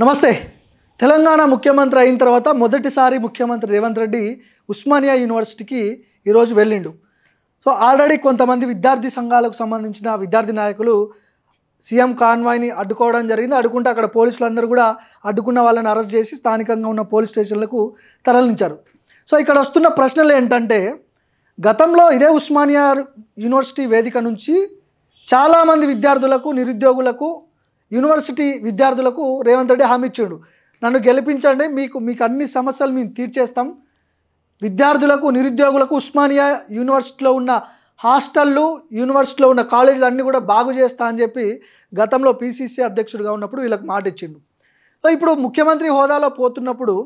నమస్తే. తెలంగాణ ముఖ్యమంత్రి అయిన తర్వాత మొదటిసారి ముఖ్యమంత్రి రేవంత్ రెడ్డి ఉస్మానియా యూనివర్సిటీకి ఈరోజు వెళ్ళిండు. సో ఆల్రెడీ కొంతమంది విద్యార్థి సంఘాలకు సంబంధించిన విద్యార్థి నాయకులు సీఎం కాన్వాయ్ని అడ్డుకోవడం జరిగింది. అడ్డుకుంటే అక్కడ పోలీసులందరూ కూడా అడ్డుకున్న వాళ్ళని అరెస్ట్ చేసి స్థానికంగా ఉన్న పోలీస్ స్టేషన్లకు తరలించారు. సో ఇక్కడ వస్తున్న ప్రశ్నలు ఏంటంటే, గతంలో ఇదే ఉస్మానియా యూనివర్సిటీ వేదిక నుంచి చాలామంది విద్యార్థులకు, నిరుద్యోగులకు, యూనివర్సిటీ విద్యార్థులకు రేవంత్ రెడ్డి హామీ ఇచ్చాడు. నన్ను గెలిపించండి, మీకు అన్ని సమస్యలు మేము తీర్చేస్తాం, విద్యార్థులకు, నిరుద్యోగులకు ఉస్మానియా యూనివర్సిటీలో ఉన్న హాస్టళ్ళు, యూనివర్సిటీలో ఉన్న కాలేజీలు అన్నీ కూడా బాగు చేస్తా అని చెప్పి గతంలో పీసీసీ అధ్యక్షుడిగా ఉన్నప్పుడు వీళ్ళకి మాట ఇచ్చిండు. సో ఇప్పుడు ముఖ్యమంత్రి హోదాలో పోతున్నప్పుడు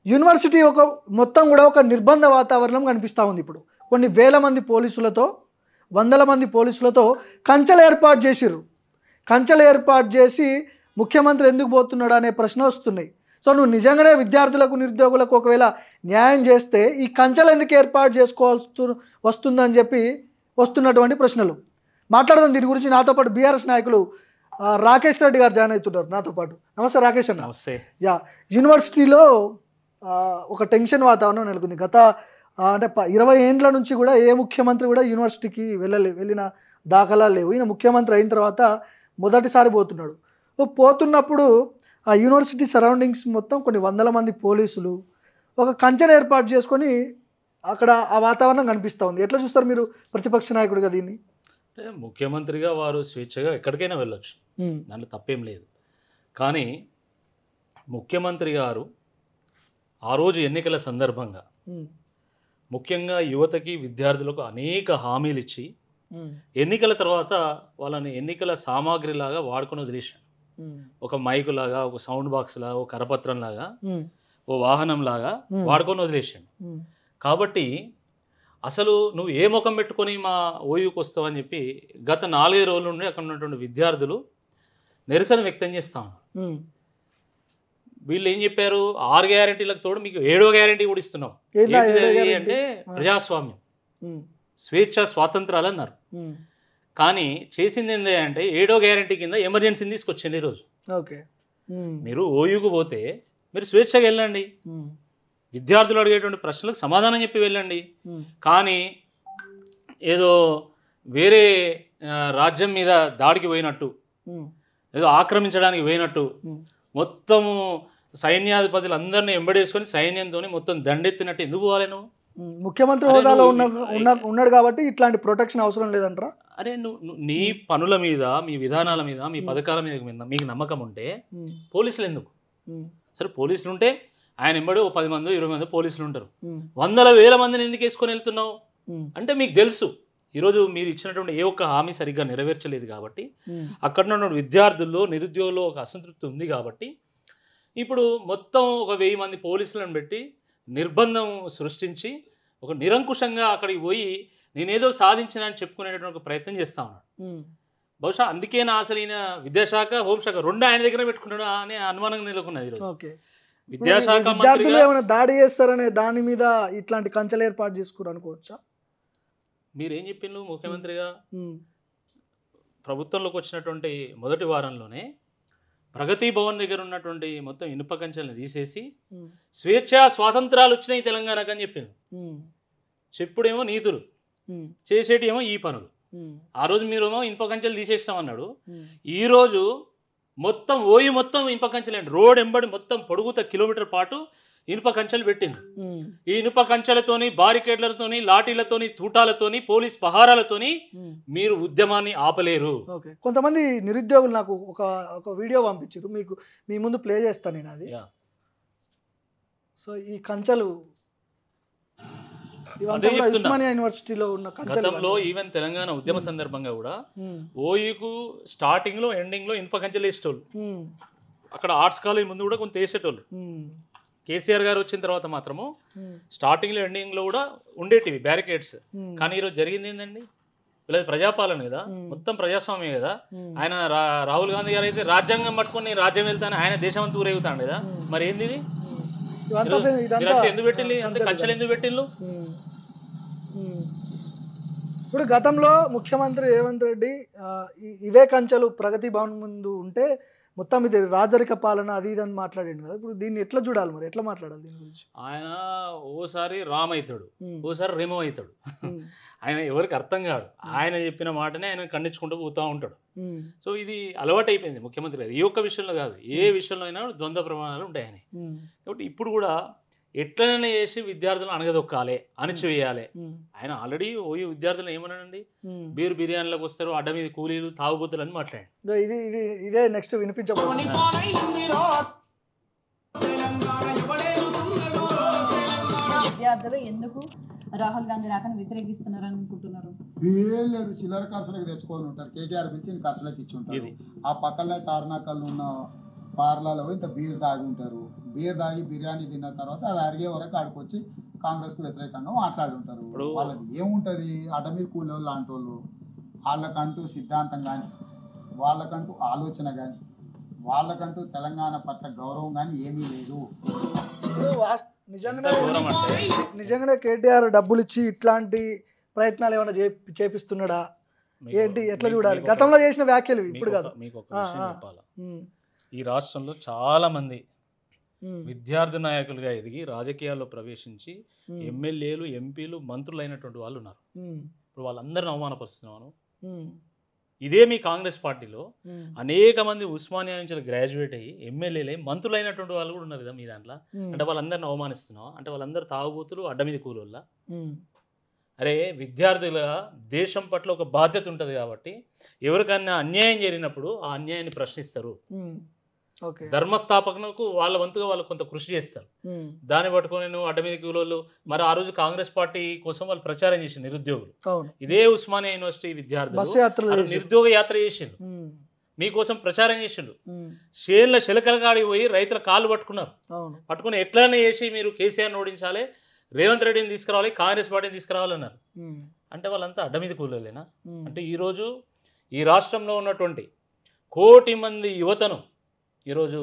యూనివర్సిటీ మొత్తం కూడా ఒక నిర్బంధ వాతావరణం కనిపిస్తూ ఉంది. ఇప్పుడు కొన్ని వేల మంది పోలీసులతో, వందల మంది పోలీసులతో కంచెలు ఏర్పాటు చేసిర్రు. కంచెలు ఏర్పాటు చేసి ముఖ్యమంత్రి ఎందుకు పోతున్నాడు అనే ప్రశ్న వస్తున్నాయి. సో నువ్వు నిజంగానే విద్యార్థులకు, నిరుద్యోగులకు ఒకవేళ న్యాయం చేస్తే ఈ కంచెలు ఎందుకు ఏర్పాటు చేసుకోవాల్సి వస్తుందని చెప్పి వస్తున్నటువంటి ప్రశ్నలు మాట్లాడదాం. దీని గురించి నాతో పాటు బీఆర్ఎస్ నాయకులు రాకేష్ రెడ్డి గారు జాయిన్ అవుతున్నారు నాతో పాటు. నమస్తే రాకేష్ అన్న. నమస్తే. యూనివర్సిటీలో ఒక టెన్షన్ వాతావరణం నెలకొంది. గత అంటే 20 ఏండ్ల నుంచి కూడా ఏ ముఖ్యమంత్రి కూడా యూనివర్సిటీకి వెళ్ళిన దాఖలాలు లేవు. ఈయన ముఖ్యమంత్రి అయిన తర్వాత మొదటిసారి పోతున్నాడు. పోతున్నప్పుడు ఆ యూనివర్సిటీ సరౌండింగ్స్ మొత్తం కొన్ని వందల మంది పోలీసులు ఒక కంచెను ఏర్పాటు చేసుకొని అక్కడ ఆ వాతావరణం కనిపిస్తూ ఉంది. ఎట్లా చూస్తారు మీరు ప్రతిపక్ష నాయకుడిగా దీన్ని? అంటే ముఖ్యమంత్రిగా వారు స్వేచ్ఛగా ఎక్కడికైనా వెళ్ళొచ్చు, దాంట్లో తప్పేం లేదు. కానీ ముఖ్యమంత్రి గారు ఆ రోజు ఎన్నికల సందర్భంగా ముఖ్యంగా యువతకి, విద్యార్థులకు అనేక హామీలు ఇచ్చి ఎన్నికల తర్వాత వాళ్ళని ఎన్నికల సామాగ్రిలాగా వాడుకొని వదిలేశాడు. ఒక మైకు లాగా, ఒక సౌండ్ బాక్స్ లాగా, ఒక కరపత్రం లాగా, ఓ వాహనం లాగా వాడుకొని వదిలేశాడు. కాబట్టి అసలు నువ్వు ఏ ముఖం పెట్టుకొని మా ఓయూకి వస్తావు అని చెప్పి గత 4-5 రోజుల నుండి అక్కడ ఉన్నటువంటి విద్యార్థులు నిరసన వ్యక్తం చేస్తా ఉన్నారు. వీళ్ళు ఏం చెప్పారు, 6 గ్యారెంటీలకు తోడు మీకు 7వ గ్యారెంటీ కూడా ఇస్తున్నాం. అంటే ప్రజాస్వామ్యం, స్వేచ్ఛ, స్వాతంత్రాలు అన్నారు. కానీ చేసింది ఏంటి అంటే 7వ గ్యారెంటీ కింద ఎమర్జెన్సీని తీసుకొచ్చింది ఈరోజు. ఓకే, మీరు ఓయూకు పోతే మీరు స్వేచ్ఛగా వెళ్ళండి, విద్యార్థులు అడిగేటువంటి ప్రశ్నలకు సమాధానం చెప్పి వెళ్ళండి. కానీ ఏదో వేరే రాజ్యం మీద దాడికి పోయినట్టు, ఏదో ఆక్రమించడానికి పోయినట్టు మొత్తము సైన్యాధిపతులు అందరినీ ఎంబడేసుకొని సైన్యంతో మొత్తం దండెత్తినట్టు ఎందుకు పోవాలి నువ్వు? ముఖ్యమంత్రి హోదాలో ఉన్నాడు కాబట్టి ఇట్లాంటి ప్రొటెక్షన్ అవసరం లేదంటారా? అరే నువ్వు నీ పనుల మీద, మీ విధానాల మీద, మీ పథకాల మీద మీకు నమ్మకం ఉంటే పోలీసులు ఎందుకు? సరే పోలీసులు ఉంటే ఆయన ఎంబడి 10 మంది 20 మంది పోలీసులు ఉంటారు. వందల వేల మందిని ఎందుకు వేసుకొని వెళ్తున్నావు అంటే మీకు తెలుసు ఈరోజు మీరు ఇచ్చినటువంటి ఏ ఒక్క హామీ సరిగ్గా నెరవేర్చలేదు కాబట్టి అక్కడ ఉన్న విద్యార్థుల్లో, నిరుద్యోగుల్లో ఒక అసంతృప్తి ఉంది కాబట్టి ఇప్పుడు మొత్తం ఒక 1000 మంది పోలీసులను పెట్టి నిర్బంధం సృష్టించి ఒక నిరంకుశంగా అక్కడికి పోయి నేనేదో సాధించిన అని చెప్పుకునేటువంటి ఒక ప్రయత్నం చేస్తా ఉన్నాడు. బహుశా అందుకే నా అసలు ఈయన విద్యాశాఖ, హోంశాఖ 2 ఆయన దగ్గర పెట్టుకున్నాడు అనే అనుమానం నెలకొన్నది ఈరోజు. విద్యాశాఖ విద్యార్థులు ఏమైనా దాడి చేస్తారనే దాని మీద ఇట్లాంటి కంచెలు ఏర్పాటు చేసుకోరు అనుకోవచ్చా? మీరేం చెప్పిండ్రు, ముఖ్యమంత్రిగా ప్రభుత్వంలోకి వచ్చినటువంటి మొదటి వారంలోనే ప్రగతి భవన్ దగ్గర ఉన్నటువంటి మొత్తం ఇనుప కంచెలను తీసేసి స్వేచ్ఛ, స్వాతంత్రాలు వచ్చినాయి తెలంగాణకు అని చెప్పింది. చెప్పుడేమో నీతులు, చేసేటి ఏమో ఈ పనులు. ఆ రోజు మీరేమో ఇనుప కంచెలు తీసేస్తామన్నాడు. ఈరోజు మొత్తం ఓయి మొత్తం ఇనుప కంచెలు, రోడ్ ఎంబడి మొత్తం పొడుగుత కిలోమీటర్ పాటు ఇనుప కంచెలు పెట్టింది. ఈ ఇనుప కంచెలతోని, బారికేడ్లతోని, లాఠీలతోని, తూటాలతోని, పోలీస్ పహారాలతోని మీరు ఉద్యమాన్ని ఆపలేరు. కొంతమంది నిరుద్యోగులు నాకు ఒక వీడియో పంపించారు, మీ ముందు ప్లే చేస్తాను నేను అది. సో ఈ కంచెలు యూనివర్సిటీలో ఉన్న గతంలో ఈవెన్ తెలంగాణ ఉద్యమ సందర్భంగా కూడా ఓయూకు స్టార్టింగ్ లో, ఎండింగ్ లో ఇనుప కంచెలు వేసేటోళ్ళు. అక్కడ ఆర్ట్స్ కాలేజ్ ముందు కూడా కొంత వేసేటోళ్ళు. కేసీఆర్ గారు వచ్చిన తర్వాత మాత్రము స్టార్టింగ్ లో, ఎండింగ్ లో కూడా ఉండేటివి బ్యారికేడ్స్. కానీ ఈరోజు జరిగింది ఏంటండి, వీళ్ళది ప్రజాపాలన కదా, మొత్తం ప్రజాస్వామ్యం కదా. ఆయన రాహుల్ గాంధీ గారు అయితే రాజ్యాంగం పట్టుకొని రాజ్యం వెళ్తాను, ఆయన దేశం అంతా ఊరేగుతాడు కదా. మరి ఏంది ఇది? ఎందుకు పెట్టింది అంత కంచెలు, ఎందుకు పెట్టిండ్రు? ఇప్పుడు గతంలో ముఖ్యమంత్రి రేవంత్ రెడ్డి ఇవే కంచెలు ప్రగతి భవన్ ముందు ఉంటే మొత్తం ఇది రాజరిక పాలన అది ఇది అని మాట్లాడాడు కదా. ఇప్పుడు దీన్ని ఎట్లా చూడాలి, మరి ఎట్లా మాట్లాడాలి దీని గురించి? ఆయన ఓసారి రామ్ అవుతాడు, ఉమ్, ఓసారి రెమో అవుతాడు. ఉమ్, ఆయన ఎవరికి అర్థం కాడు. ఆయన చెప్పిన మాటనే ఆయన ఖండించుకుంటూ పోతూ ఉంటాడు. ఉమ్, సో ఇది అలవాటు అయిపోయింది ముఖ్యమంత్రి గారు. ఈ ఒక్క విషయంలో కాదు, ఏ విషయంలో అయినా ద్వంద్వ ప్రమాణాలు ఉంటాయి ఆయన. ఉమ్, కాబట్టి ఇప్పుడు కూడా ఎట్లనే చేసి విద్యార్థులను అణగదొక్కాలి, అణచివేయాలి. ఉమ్, ఆయన ఆయన ఆల్రెడీ ఓయో విద్యార్థులను ఏమన్నాడండి, ఉమ్. బీరు బిర్యానీలకు వస్తారు, అడ్డ మీద కూలీలు, తాగుబోతులు అని మాట్లాడాడు. ఇది ఇది ఇదే నెక్స్ట్ వినిపించబోతుంది. విద్యార్థులు ఎందుకు రాహుల్ గాంధీ రాకని వ్యతిరేకిస్తున్నారు అనుకుంటున్నారు? ఏం లేదు, చిల్లర ఖర్చులకు తెచ్చుకొని ఉంటారు. కేటీఆర్ పిలిచి ఖర్చులకు ఇచ్చి ఉంటారు. ఆ పక్కనే తార్నాకల్లో ఉన్న పార్లలో ఇంత బీర్ తాగి ఉంటారు. బీర్ తాగి బిర్యానీ తిన్న తర్వాత అది అరిగే వరకు ఆడుకొచ్చి కాంగ్రెస్కు వ్యతిరేకంగా మాట్లాడుంటారు. వాళ్ళది ఏముంటుంది, అడ్డ మీద కూలోళ్ళు లాంటి వాళ్ళు. వాళ్ళకంటూ సిద్ధాంతం కానీ, వాళ్ళకంటూ ఆలోచన కానీ, వాళ్ళకంటూ తెలంగాణ పట్ల గౌరవం కానీ ఏమీ లేదు. నిజంగానే కేటీఆర్ డబ్బులు ఇచ్చి ఇట్లాంటి ప్రయత్నాలు ఏమైనా చేపిస్తున్నాడా ఏంటి, ఎట్లా చూడాలి? గతంలో చేసిన వ్యాఖ్యలు ఇప్పుడు కాదు. మీకు ఒక విషయం చెప్పాలా, ఈ రాష్ట్రంలో చాలా మంది విద్యార్థి నాయకులుగా ఎదిగి రాజకీయాల్లో ప్రవేశించి ఎమ్మెల్యేలు, ఎంపీలు, మంత్రులు అయినటువంటి వాళ్ళు ఉన్నారు. ఇప్పుడు వాళ్ళందరిని అవమానపరుస్తున్నాను. ఇదే మీ కాంగ్రెస్ పార్టీలో అనేక మంది ఉస్మానియా నుంచి గ్రాడ్యుయేట్ అయ్యి ఎమ్మెల్యేలు మంత్రులు అయినటువంటి వాళ్ళు కూడా ఉన్నారు కదా మీ దాంట్లో. అంటే వాళ్ళందరిని అవమానిస్తున్నావు అంటే వాళ్ళందరూ తాగుబోతులు, అడ్డ మీద కూలోళ్ళ. అరే విద్యార్థులుగా దేశం పట్ల ఒక బాధ్యత ఉంటుంది కాబట్టి ఎవరికన్నా అన్యాయం జరిగినప్పుడు ఆ అన్యాయాన్ని ప్రశ్నిస్తారు. ధర్మస్థాపనకు వాళ్ళ వంతుగా వాళ్ళు కొంత కృషి చేస్తారు. దాన్ని పట్టుకొని నువ్వు అడ్డ మీద కూలోళ్ళు. మరి ఆ రోజు కాంగ్రెస్ పార్టీ కోసం వాళ్ళు ప్రచారం చేసిండు నిరుద్యోగులు. ఇదే ఉస్మానియా యూనివర్సిటీ విద్యార్థులు నిరుద్యోగ యాత్ర చేసిండు, మీకోసం ప్రచారం చేసిండు. షేన్ల శిలకలగాడి పోయి రైతుల కాళ్ళు పట్టుకున్నారు. పట్టుకుని ఎట్లనే చేసి మీరు కేసీఆర్ని ఓడించాలి, రేవంత్ రెడ్డిని తీసుకురావాలి, కాంగ్రెస్ పార్టీని తీసుకురావాలన్నారు. అంటే వాళ్ళంతా అడ్డ మీద కూలోలేనా? అంటే ఈరోజు ఈ రాష్ట్రంలో ఉన్నటువంటి 1 కోటి మంది యువతను ఈరోజు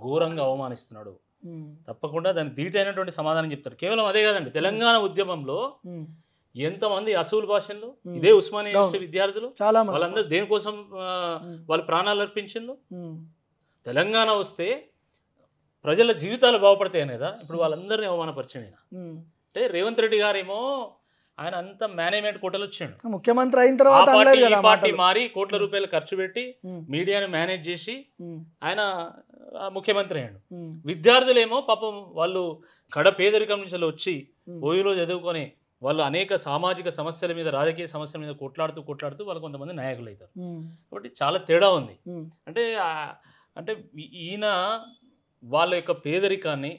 ఘోరంగా అవమానిస్తున్నాడు. తప్పకుండా దానికి ధీటైనటువంటి సమాధానం చెప్తారు. కేవలం అదే కాదండి, తెలంగాణ ఉద్యమంలో ఎంతమంది అసూలు భాషల్లో ఇదే ఉస్మానియా యూనివర్సిటీ విద్యార్థులు వాళ్ళందరూ దేనికోసం వాళ్ళు ప్రాణాలు అర్పించిండ్రు. తెలంగాణ వస్తే ప్రజల జీవితాలు బాగుపడతాయని కదా ఇప్పుడు వాళ్ళందరినీ అవమానపరిచాడు. అంటే రేవంత్ రెడ్డి గారేమో ఆయన అంత మేనేజ్మెంట్ కోటలు వచ్చాడు, ముఖ్యమంత్రి అయిన తర్వాత పార్టీ మారి కోట్ల రూపాయలు ఖర్చు పెట్టి మీడియాను మేనేజ్ చేసి ఆయన ముఖ్యమంత్రి అయ్యాడు. విద్యార్థులేమో పాపం వాళ్ళు కడ పేదరికం నుంచి వచ్చి ఓయూలో చదువుకొని వాళ్ళు అనేక సామాజిక సమస్యల మీద, రాజకీయ సమస్యల మీద కొట్లాడుతూ వాళ్ళు కొంతమంది నాయకులు అవుతారు. కాబట్టి చాలా తేడా ఉంది. అంటే అంటే ఈయన వాళ్ళ యొక్క పేదరికాన్ని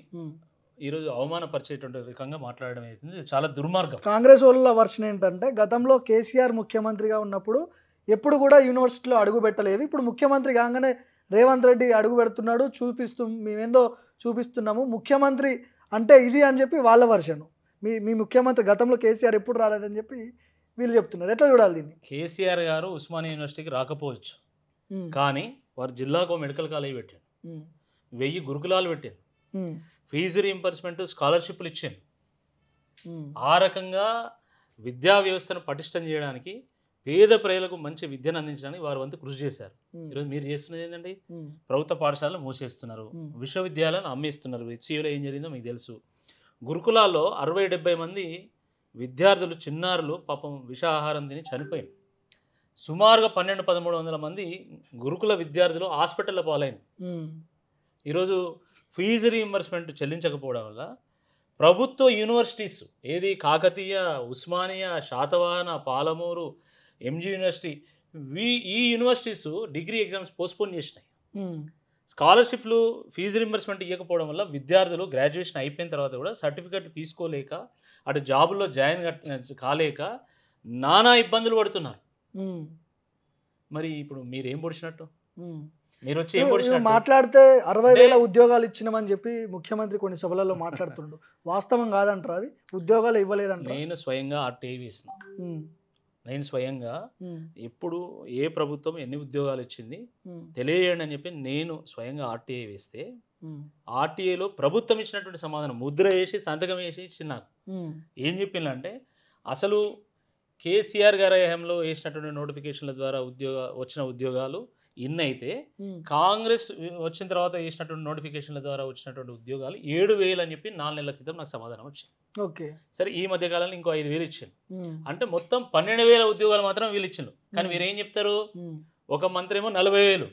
ఈరోజు అవమానపరిచేటువంటి రకంగా మాట్లాడడం అవుతుంది, చాలా దుర్మార్గం. కాంగ్రెస్ వాళ్ళ వర్షన్ ఏంటంటే గతంలో కేసీఆర్ ముఖ్యమంత్రిగా ఉన్నప్పుడు ఎప్పుడు కూడా యూనివర్సిటీలో అడుగు పెట్టలేదు. ఇప్పుడు ముఖ్యమంత్రి కాగానే రేవంత్ రెడ్డి అడుగు పెడుతున్నాడు, మేమేందో చూపిస్తున్నాము, ముఖ్యమంత్రి అంటే ఇది అని చెప్పి వాళ్ళ వర్షన్. మీ ముఖ్యమంత్రి గతంలో కేసీఆర్ ఎప్పుడు రాలేదని చెప్పి వీళ్ళు చెప్తున్నారు. ఎట్లా చూడాలి దీన్ని? కేసీఆర్ గారు ఉస్మానియా యూనివర్సిటీకి రాకపోవచ్చు, కానీ వారు జిల్లాకు మెడికల్ కాలేజ్ పెట్టాడు, 1000 గురుకులాలు పెట్టాడు, ఫీజు రీయింబర్స్మెంట్, స్కాలర్షిప్లు ఇచ్చాను. ఆ రకంగా విద్యా వ్యవస్థను పటిష్టం చేయడానికి, పేద ప్రజలకు మంచి విద్యను అందించడానికి వారు వంతు కృషి చేశారు. ఈరోజు మీరు చేస్తున్నది ఏంటండి, ప్రభుత్వ పాఠశాలను మూసేస్తున్నారు, విశ్వవిద్యాలయాలను అమ్మేస్తున్నారు. హెచ్సియూలో ఏం జరిగిందో మీకు తెలుసు. గురుకులాల్లో 60-70 మంది విద్యార్థులు, చిన్నారులు పాపం విషాహారం తిని చనిపోయింది. సుమారుగా 1200-1300 మంది గురుకుల విద్యార్థులు హాస్పిటల్లో పాలైన. ఈరోజు ఫీజు రీయింబర్స్మెంట్ చెల్లించకపోవడం వల్ల ప్రభుత్వ యూనివర్సిటీస్ ఏది కాకతీయ, ఉస్మానియా, శాతవాహన, పాలమూరు, ఎంజీ యూనివర్సిటీ ఈ యూనివర్సిటీస్ డిగ్రీ ఎగ్జామ్స్ పోస్ట్పోన్ చేసినాయి. స్కాలర్షిప్లు, ఫీజు రీయింబర్స్మెంట్ ఇవ్వకపోవడం వల్ల విద్యార్థులు గ్రాడ్యుయేషన్ అయిపోయిన తర్వాత కూడా సర్టిఫికెట్ తీసుకోలేక, అటు జాబుల్లో జాయిన్ కాలేక నానా ఇబ్బందులు పడుతున్నారు. మరి ఇప్పుడు మీరేం పొడిచినట్టు? మీరు వచ్చి ఏం పొడిచినట్టు? మాట్లాడితే 60,000 ఉద్యోగాలు ఇచ్చినామని చెప్పి ముఖ్యమంత్రి కొన్ని సభలలో మాట్లాడుతుండు. వాస్తవం కాదంటారు అవి? ఉద్యోగాలు ఇవ్వలేదంట. నేను స్వయంగా ఆర్టీఐ వేసిన, నేను స్వయంగా ఎప్పుడు ఏ ప్రభుత్వం ఎన్ని ఉద్యోగాలు ఇచ్చింది తెలియజేయండి అని చెప్పి నేను స్వయంగా ఆర్టీఐ వేస్తే, ఆర్టీఐలో ప్రభుత్వం ఇచ్చినటువంటి సమాధానం ముద్ర వేసి సంతకం వేసి ఇచ్చింది నాకు. ఏం చెప్పిందంటే, అసలు కేసీఆర్ గారి హయాంలో వేసినటువంటి నోటిఫికేషన్ల ద్వారా వచ్చిన ఉద్యోగాలు ఇన్ని అయితే కాంగ్రెస్ వచ్చిన తర్వాత చేసినటువంటి నోటిఫికేషన్ల ద్వారా వచ్చినటువంటి ఉద్యోగాలు 7,000 అని చెప్పి 4 నెలల క్రితం నాకు సమాధానం వచ్చింది. ఓకే. సరే ఈ మధ్య కాలంలో ఇంకో 5,000 ఇచ్చింది. అంటే మొత్తం 12,000 ఉద్యోగాలు మాత్రం వీళ్ళు ఇచ్చిండ్రు. కానీ మీరు ఏం చెప్తారు, ఒక మంత్రి ఏమో 40,000,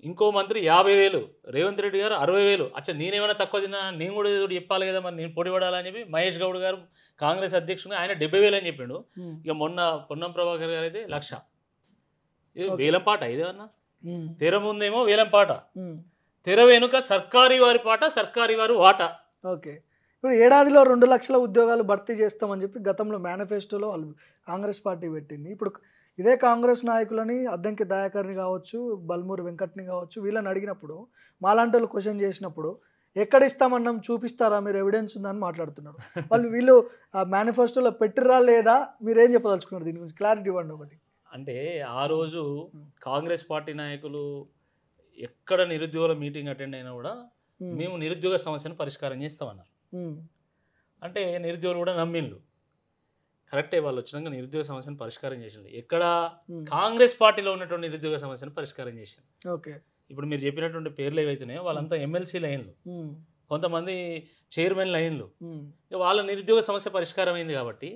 ఇంకో మంత్రి 50,000, రేవంత్ రెడ్డి గారు 60,000. అచ్చా నేనేమైనా తక్కువ తిన్నా, నేను కూడా ఏదో చెప్పాలి కదా, మరి నేను పోటీ పడాలని చెప్పి మహేష్ గౌడ్ గారు కాంగ్రెస్ అధ్యక్షుడు ఆయన 70,000 అని చెప్పిండు. ఇక మొన్న పొన్నం ప్రభాకర్ గారు అయితే 1,00,000. ఇది వేలం పాట ఇదేమన్నా? తెర ముందేమో వేలం పాట, తెర వెనుక సర్కారీ వారి పాట, సర్కారీ వారి వాట. ఓకే. ఇప్పుడు ఏడాదిలో 2 లక్షల ఉద్యోగాలు భర్తీ చేస్తామని చెప్పి గతంలో మేనిఫెస్టోలో వాళ్ళు కాంగ్రెస్ పార్టీ పెట్టింది. ఇప్పుడు ఇదే కాంగ్రెస్ నాయకులని అద్దంకి దయాకర్ని కావచ్చు, బల్మూరి వెంకట్ని కావచ్చు, వీళ్ళని అడిగినప్పుడు మాలాంటి వాళ్ళు క్వశ్చన్ చేసినప్పుడు ఎక్కడ ఇస్తామన్నాం చూపిస్తారా, మీరు ఎవిడెన్స్ ఉందని మాట్లాడుతున్నారు. వీళ్ళు ఆ మేనిఫెస్టోలో పెట్టిరా లేదా, మీరేం చెప్పదలుచుకున్నారు దీని గురించి క్లారిటీ ఇవ్వండి ఒకటి. అంటే ఆ రోజు కాంగ్రెస్ పార్టీ నాయకులు ఎక్కడ నిరుద్యోగుల మీటింగ్ అటెండ్ అయినా కూడా మేము నిరుద్యోగ సమస్యను పరిష్కారం చేస్తామన్నారు. అంటే నిరుద్యోగులు కూడా నమ్మిండ్రు. కరెక్టే, వాళ్ళు వచ్చినాక నిరుద్యోగ సమస్యను పరిష్కారం చేసిండు. ఎక్కడ కాంగ్రెస్ పార్టీలో ఉన్నటువంటి నిరుద్యోగ సమస్యను పరిష్కారం చేసిండు. ఓకే. ఇప్పుడు మీరు చెప్పినటువంటి పేర్లు ఏవైతున్నాయో వాళ్ళంతా ఎమ్మెల్సీ లైన్లు, కొంతమంది చైర్మన్ లైన్లు. వాళ్ళ నిరుద్యోగ సమస్య పరిష్కారం అయింది కాబట్టి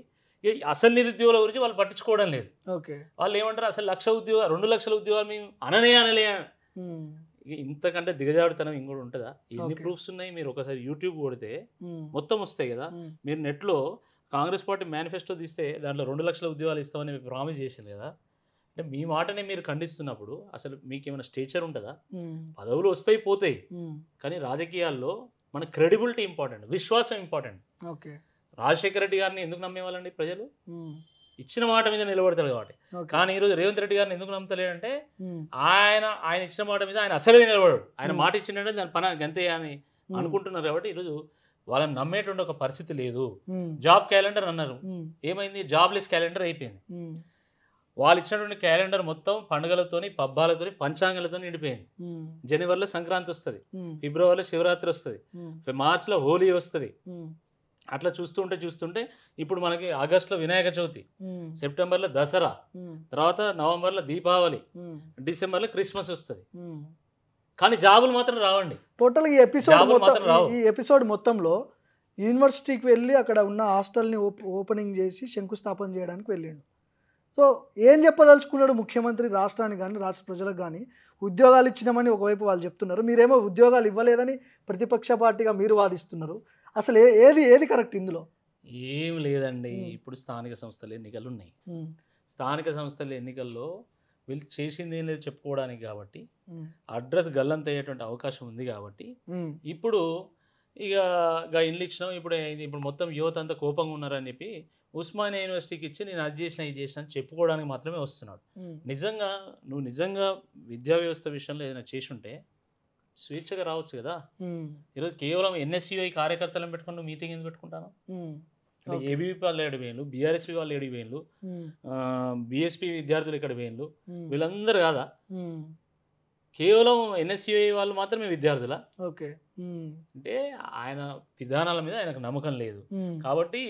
అసలు నిరుద్యోగుల గురించి వాళ్ళు పట్టించుకోవడం లేదు. ఓకే. వాళ్ళు ఏమంటారు, అసలు 2 లక్షల ఉద్యోగాలు మేము అనలే. ఇంతకంటే దిగజాడుతనం ఇంకోటి ఉంటుందా? ఎన్ని ప్రూఫ్స్ ఉన్నాయి, మీరు ఒకసారి యూట్యూబ్ కొడితే మొత్తం వస్తాయి కదా. మీరు నెట్లో కాంగ్రెస్ పార్టీ మేనిఫెస్టో తీస్తే దాంట్లో 2 లక్షల ఉద్యోగాలు ఇస్తామని ప్రామిస్ చేసింది కదా. అంటే మీ మాటనే మీరు ఖండిస్తున్నప్పుడు అసలు మీకు ఏమైనా స్టేచర్ ఉంటుందా? పదవులు వస్తాయి పోతాయి, కానీ రాజకీయాల్లో మన క్రెడిబిలిటీ ఇంపార్టెంట్, విశ్వాసం ఇంపార్టెంట్. ఓకే. రాజశేఖర రెడ్డి గారిని ఎందుకు నమ్మేవాళ్ళండి ప్రజలు? ఇచ్చిన మాట మీద నిలబడతాడు కాబట్టి. కానీ ఈరోజు రేవంత్ రెడ్డి గారిని ఎందుకు నమ్మతలేడంటే ఆయన ఇచ్చిన మాట మీద ఆయన అసలే నిలబడాడు. ఆయన మాట ఇచ్చిందంటే దాని పని గంతే అని అనుకుంటున్నారు కాబట్టి ఈరోజు వాళ్ళని నమ్మేటువంటి ఒక పరిస్థితి లేదు. జాబ్ క్యాలెండర్ అన్నారు, ఏమైంది? జాబ్లెస్ క్యాలెండర్ అయిపోయింది. వాళ్ళు ఇచ్చినటువంటి క్యాలెండర్ మొత్తం పండుగలతోని, పబ్బాలతోని, పంచాంగాలతో నిండిపోయింది. జనవరిలో సంక్రాంతి వస్తుంది, ఫిబ్రవరిలో శివరాత్రి వస్తుంది, మార్చిలో హోలీ వస్తుంది. అట్లా చూస్తుంటే ఇప్పుడు మనకి ఆగస్టులో వినాయక చవితి, సెప్టెంబర్లో దసరా, తర్వాత నవంబర్లో దీపావళి, డిసెంబర్లో క్రిస్మస్ వస్తుంది. కానీ జాబులు మాత్రం రావండి. టోటల్ ఈ ఎపిసోడ్ మొత్తంలో యూనివర్సిటీకి వెళ్ళి అక్కడ ఉన్న హాస్టల్ని ఓపెనింగ్ చేసి శంకుస్థాపన చేయడానికి వెళ్ళిండు. సో ఏం చెప్పదలుచుకున్నాడు ముఖ్యమంత్రి రాష్ట్రానికి కానీ రాష్ట్ర ప్రజలకు కానీ? ఉద్యోగాలు ఇచ్చినామని ఒకవైపు వాళ్ళు చెప్తున్నారు, మీరేమో ఉద్యోగాలు ఇవ్వలేదని ప్రతిపక్ష పార్టీగా మీరు వాదిస్తున్నారు. అసలు ఏది కరెక్ట్ ఇందులో? ఏం లేదండి. ఇప్పుడు స్థానిక సంస్థల ఎన్నికలు ఉన్నాయి. స్థానిక సంస్థల ఎన్నికల్లో వీళ్ళు చేసింది ఏం లేదు చెప్పుకోవడానికి కాబట్టి, అడ్రస్ గల్లంత అయ్యేటువంటి అవకాశం ఉంది కాబట్టి ఇప్పుడు ఇక ఇండ్లు ఇచ్చినాం, ఇప్పుడు మొత్తం యువత అంతా కోపంగా ఉన్నారని చెప్పి ఉస్మానియా యూనివర్సిటీకి ఇచ్చి నేను అది చేసిన ఇది చేసిన అని చెప్పుకోవడానికి మాత్రమే వస్తున్నాడు. నువ్వు నిజంగా విద్యా వ్యవస్థ విషయంలో ఏదైనా చేసి ఉంటే స్వేచ్ఛగా రావచ్చు కదా. ఈరోజు కేవలం ఎన్ఎస్యుఐ కార్యకర్తలను పెట్టుకుని నువ్వు మీటింగ్ ఎందుకు పెట్టుకుంటాను? అంటే ఏబీవీపీ వాళ్ళు 7,000, బీఆర్ఎస్పీ వాళ్ళు 7,000, బీఎస్పీ విద్యార్థులు ఇక్కడ 1,000, వీళ్ళందరూ కాదా? కేవలం ఎన్ఎస్యుఐ వాళ్ళు మాత్రమే విద్యార్థులా? ఓకే. అంటే ఆయన విధానాల మీద ఆయనకు నమ్మకం లేదు కాబట్టి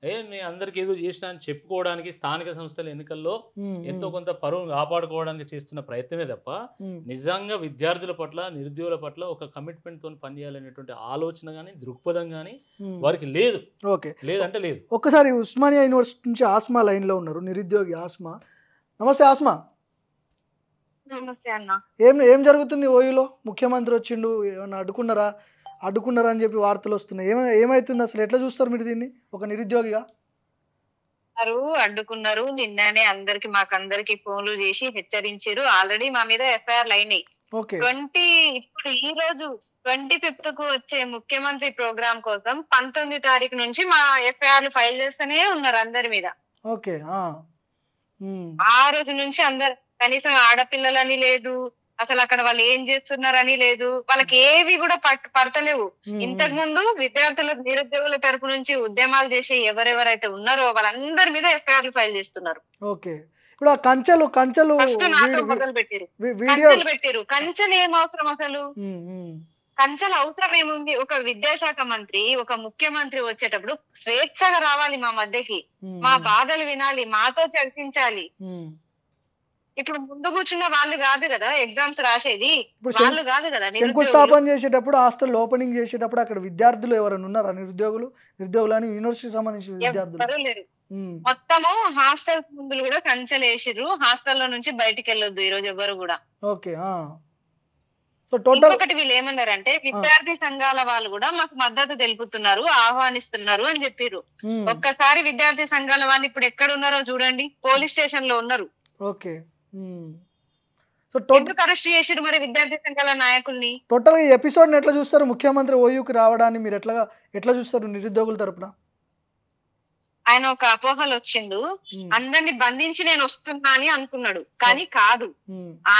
నేను అందరికి ఏదో చేసిన అని చెప్పుకోవడానికి స్థానిక సంస్థల ఎన్నికల్లో ఎంతో కొంత పరువును కాపాడుకోవడానికి చేస్తున్న ప్రయత్నమే తప్ప నిజంగా విద్యార్థుల పట్ల, నిరుద్యోగుల పట్ల ఒక కమిట్మెంట్ తో పనిచేయాలనేటువంటి ఆలోచన కానీ దృక్పథం కానీ వారికి లేదు. ఓకే, లేదంటే లేదు. ఒక్కసారి ఉస్మానియా యూనివర్సిటీ నుంచి ఆస్మా లైన్ లో ఉన్నారు, నిరుద్యోగి ఆస్మా. నమస్తే ఆస్మా. నమస్తే అన్న. ఏం జరుగుతుంది ఓయూలో? ముఖ్యమంత్రి వచ్చిండు, ఏమన్నా అడ్డుకున్నారా అని చెప్పి వార్తలు వస్తున్నాయి. ఏమైతుంది అసలు? ఎట్లా చూస్తారు మీరు దీన్ని ఒక నిరుద్యోగిగా? అడ్డుకున్నారు. నిన్ననే మాకందరికి ఫోన్లు చేసి హెచ్చరించారు. ఆల్రెడీ మా మీద ఎఫ్ఐఆర్లు అయినాయి. ఇప్పుడు ఈ రోజు 25th కు వచ్చే ముఖ్యమంత్రి ప్రోగ్రామ్ కోసం 19వ తారీఖు నుంచి మా ఎఫ్ఐఆర్లు ఫైల్ చేస్తూనే ఉన్నారు అందరి మీద. ఓకే. ఆ రోజు నుంచి అందరు, కనీసం ఆడపిల్లలని లేదు, అసలు అక్కడ వాళ్ళు ఏం చేస్తున్నారని లేదు, వాళ్ళకి ఏవి కూడా పడతలేవు. ఇంతకు ముందు విద్యార్థుల, నిరుద్యోగుల తరపు నుంచి ఉద్యమాలు చేసే ఎవరెవరైతే ఉన్నారో వాళ్ళందరి మీద ఎఫ్ఐఆర్లు ఫైల్ చేస్తున్నారు. ఓకే. ఇప్పుడు ఆ కంచెలు ఫస్ట్ నాతో మొదలు పెట్టారు. కంచెలు ఏం అవసరం అసలు? కంచెల అవసరం ఏముంది? ఒక విద్యాశాఖ మంత్రి, ఒక ముఖ్యమంత్రి వచ్చేటప్పుడు స్వేచ్ఛగా రావాలి మా మధ్యకి, మా బాధలు వినాలి, మాతో చర్చించాలి. ఇప్పుడు ముందు కూర్చున్న వాళ్ళు కాదు కదా ఎగ్జామ్స్ రాసేది, ఇప్పుడు వాళ్ళు కాదు కదా నిరుద్యోగులు. శంకుస్థాపన చేసేటప్పుడు హాస్టల్ ఓపెనింగ్ చేసేటప్పుడు అక్కడ విద్యార్థులు ఎవరైనా ఉన్నారా? నిరుద్యోగులు అని యూనివర్సిటీకి సంబంధించిన విద్యార్థులు ఎవరు లేరు. మొత్తము హాస్టల్స్ ముందు కూడా కంచెలు వేసిర్రు. హాస్టల్లో నుంచి బయటికి వెళ్ళొద్దు ఈ రోజు ఎవరు కూడా. ఓకే. సో టోటల్ ఇంకొకటి వీళ్ళు ఏమన్నారంటే విద్యార్థి సంఘాల వాళ్ళు కూడా మాకు మద్దతు తెలుపుతున్నారు, ఆహ్వానిస్తున్నారు అని చెప్పారు. ఒక్కసారి విద్యార్థి సంఘాల వాళ్ళు ఇప్పుడు ఎక్కడ ఉన్నారో చూడండి, పోలీస్ స్టేషన్ లో ఉన్నారు. ఓకే. సో ఎందుకు అరెస్ట్ చేసిరు మరి విద్యార్థి సంఘాల నాయకుల్ని? టోటల్ ఈ ఎపిసోడ్ ఎట్లా చూస్తారు? ముఖ్యమంత్రి ఓయూకి రావడాన్ని మీరు ఎట్లా చూస్తారు నిరుద్యోగుల తరపున? ఆయన ఒక అపోహలు వచ్చిండు, అందరిని బంధించి నేను వస్తున్నా అని అనుకున్నాడు, కానీ కాదు,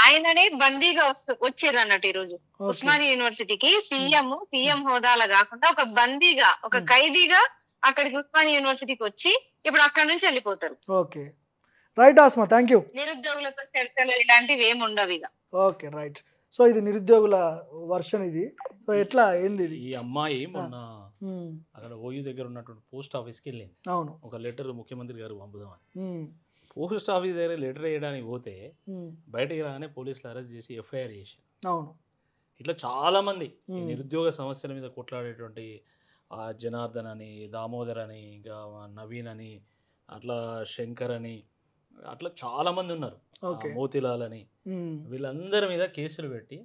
ఆయననే బందీగా వచ్చారు అన్నట్టు. ఈ రోజు ఉస్మానియా యూనివర్సిటీకి సీఎం హోదాలో కాకుండా ఒక బందీగా, ఒక ఖైదీగా అక్కడికి ఉస్మానియా యూనివర్సిటీకి వచ్చి ఇప్పుడు అక్కడ నుంచి వెళ్ళిపోతారు. Okay, right Asma, thank you. నిరుద్యోగులతో చర్చలు ఇలాంటివి ఏమి ఉండవు ఇక. Okay, right. సో ఇది నిరుద్యోగుల వర్షన్ ఇది. సో ఎట్లా ఏంది ఇది? ఈ అమ్మాయి మొన్న అక్కడ ఓయూ దగ్గర ఉన్నటువంటి పోస్ట్ ఆఫీస్కి వెళ్ళింది. అవును. ఒక లెటర్ ముఖ్యమంత్రి గారు పంపుదామని. పోస్ట్ ఆఫీస్ దగ్గర లెటర్ వేయడానికి పోతే బయటకి రాగానే పోలీసులు అరెస్ట్ చేసి ఎఫ్ఐఆర్ చేశారు. అవును. ఇట్లా చాలా మంది నిరుద్యోగ సమస్యల మీద కొట్లాడేటువంటి జనార్దన్ అని, దామోదర్ అని, ఇంకా నవీన్ అని, అట్లా శంకర్ అని, అట్లా చాలా మంది ఉన్నారు, మోతిలాల్ అని, వీళ్ళందరి మీద కేసులు పెట్టి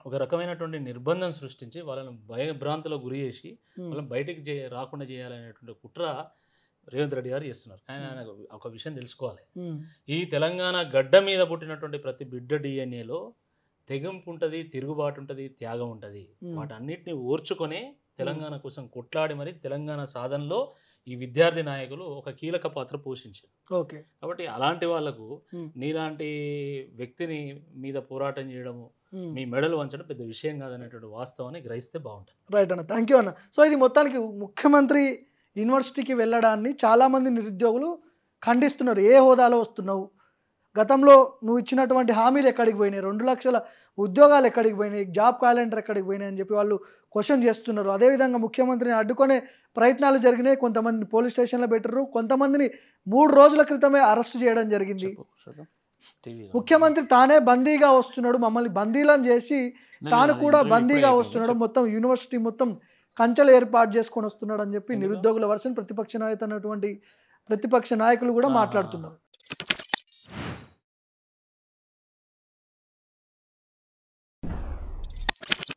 ఒక రకమైనటువంటి నిర్బంధం సృష్టించి వాళ్ళని భయభ్రాంతులకు గురి చేసి వాళ్ళని బయటికి రాకుండా చేయాలనేటువంటి కుట్ర రేవంత్ రెడ్డి గారు చేస్తున్నారు. కానీ ఆయన ఒక విషయం తెలుసుకోవాలి, ఈ తెలంగాణ గడ్డ మీద పుట్టినటువంటి ప్రతి బిడ్డ డిఎన్ఏలో తెగింపు ఉంటుంది, తిరుగుబాటు ఉంటుంది, త్యాగం ఉంటుంది. వాటన్నిటిని ఓర్చుకొనే తెలంగాణ కోసం కొట్లాడి మరి తెలంగాణ సాధనలో ఈ విద్యార్థి నాయకులు ఒక కీలక పాత్ర పోషించారు. ఓకే. కాబట్టి అలాంటి వాళ్లకు నీలాంటి వ్యక్తిని మీద పోరాటం చేయడము, మీ మెడలు వంచడం పెద్ద విషయం కాదనేటువంటి వాస్తవాన్ని గ్రహిస్తే బాగుంటుంది. రైట్ అన్న, థ్యాంక్ యూ అన్న. సో ఇది మొత్తానికి ముఖ్యమంత్రి యూనివర్సిటీకి వెళ్ళడాన్ని చాలామంది నిరుద్యోగులు ఖండిస్తున్నారు. ఏ హోదాలో వస్తున్నావు, గతంలో నువ్వు ఇచ్చినటువంటి హామీలు ఎక్కడికి పోయినాయి, 2 లక్షల ఉద్యోగాలు ఎక్కడికి పోయినాయి, జాబ్ క్యాలెండర్ ఎక్కడికి పోయినాయి అని చెప్పి వాళ్ళు క్వశ్చన్ చేస్తున్నారు. అదేవిధంగా ముఖ్యమంత్రిని అడ్డుకునే ప్రయత్నాలు జరిగినాయి. కొంతమందిని పోలీస్ స్టేషన్లో పెట్టారు, కొంతమందిని 3 రోజుల క్రితమే అరెస్ట్ చేయడం జరిగింది. ముఖ్యమంత్రి తానే బందీగా వస్తున్నాడు, మమ్మల్ని బందీలను చేసి తాను కూడా బందీగా వస్తున్నాడు, మొత్తం యూనివర్సిటీ మొత్తం కంచెలు ఏర్పాటు చేసుకొని వస్తున్నాడు అని చెప్పి నిరుద్యోగుల వర్షన్ ప్రతిపక్ష నాయకులు కూడా మాట్లాడుతున్నారు.